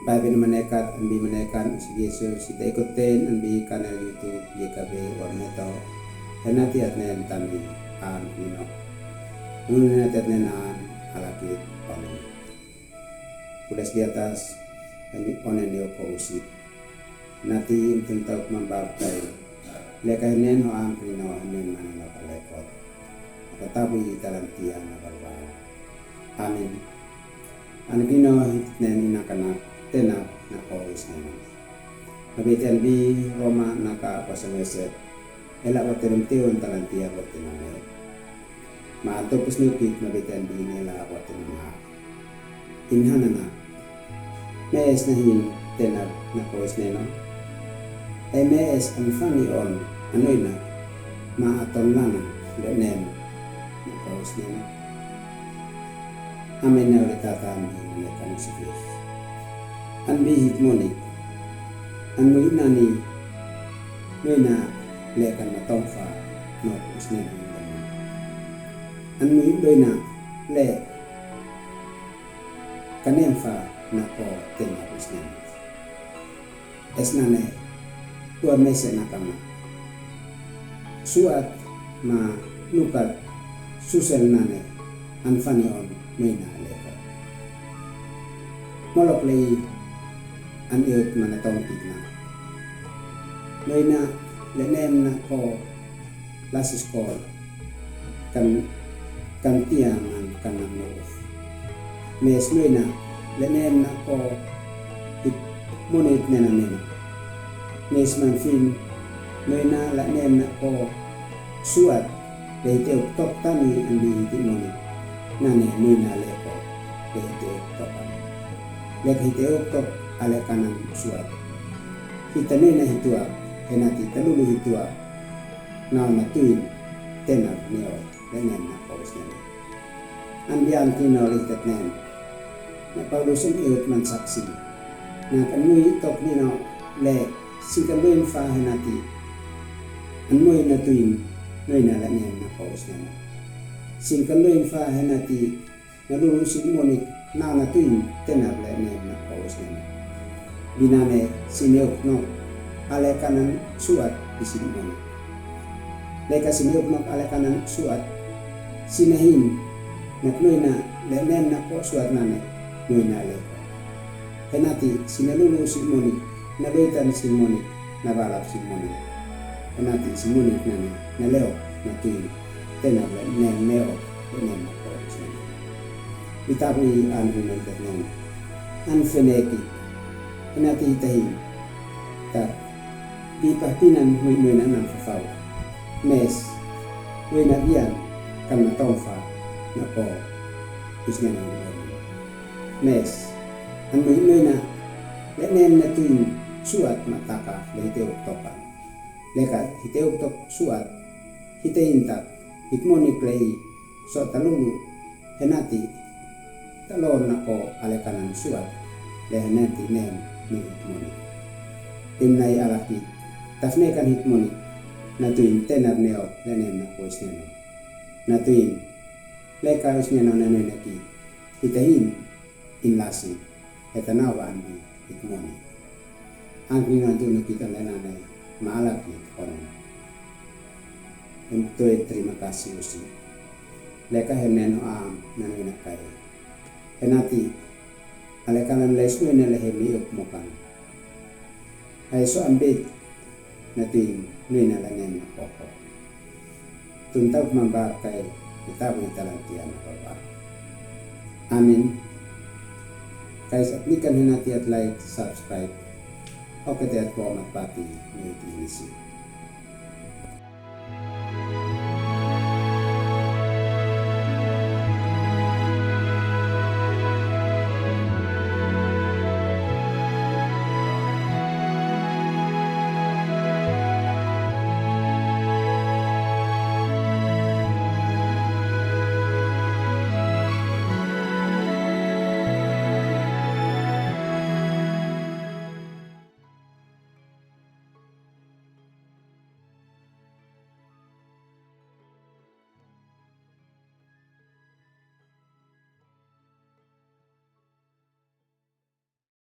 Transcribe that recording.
Babi menekat ambi menekan si Yesus kita ikutin ambi kanal YouTube YKB Warneto henati atnen tambi an ino nunat atnen an alakit onen kudas di atas ambi onen dio ko usit nati tuntok membabtai leka nen ho am prino nen manalo kalekot katabi talantian na balbal amin anbino hitnen inakanak tenap na kawis na nabitan bi Roma naka pasameset ela waterong tiyon talantia watiname maatopos nukit nabitan bi nela watinama inhanana mees na hin tenap na kawis na mees ang funny on anoy na maaton lana ganem na kawis na amin na ulit tatambi na kanusikis anbihit monik anmoy nani noina lekan matongfa no usnen anmoy doina le kanemfa na ko tema usnen esnane tua mese nakama suat ma nukat susel nane anfani on noina leko molok lei an iot manatong tigna noina lenem na ko lasis ko kan tiaman kanang noof mes noina lenem na ko monit nena mes man fin noina lenem na ko suat leite tok tani andi monit nane noina leko leite tok lek hite tok ale kanan suat kita nena hitua henati talulu hitua na tuin tenar neo lenen na paus nena ambian tino litet nen na paulusin iut man saksi na kanui tok nino le sikaluin fa henati anmoy na tuin noy na lenen na paus nena sikaluin fa henati nalulusin monik na tuin tenar lenen na paus nena binane siniok no ale kanan suat di sini monik leka siniok no ale kanan suat sinahin naknoy na lenen na ko suat nane noy na leko henati sinalulu si monik nabetan si monik nabalap si monik henati si monik nane naleo na tuin tenar lenen neo lenen na ko sini itapi anu naitat nane anfeneki henati tahin ta pipapinan muy na nang fafaw mes muy na biyan kan matongfa na po isnya na mes ang muy na lenem na tuin suat mataka lehite uktokan lekat hite uktok suat hite intak hitmoni play so talulu henati talon na ko alekanan suat lehenati nem ni hitmoni timnai alakit tafne kan hitmoni natuin tenar neo lenen na kuis neno natuin leka is neno neno naki hitahin inlasi etanawa anbi hitmoni angki ngantuno kita lenanay maalakit konen untuk terima kasih usi leka heneno am nano nakai henati alekanan lesno nelehe ok mokan ay so ambit natin nina langen na poko tuntag mambakay itabu italantian na baba amin guys at nikan hinati at like subscribe okay at comment pati ni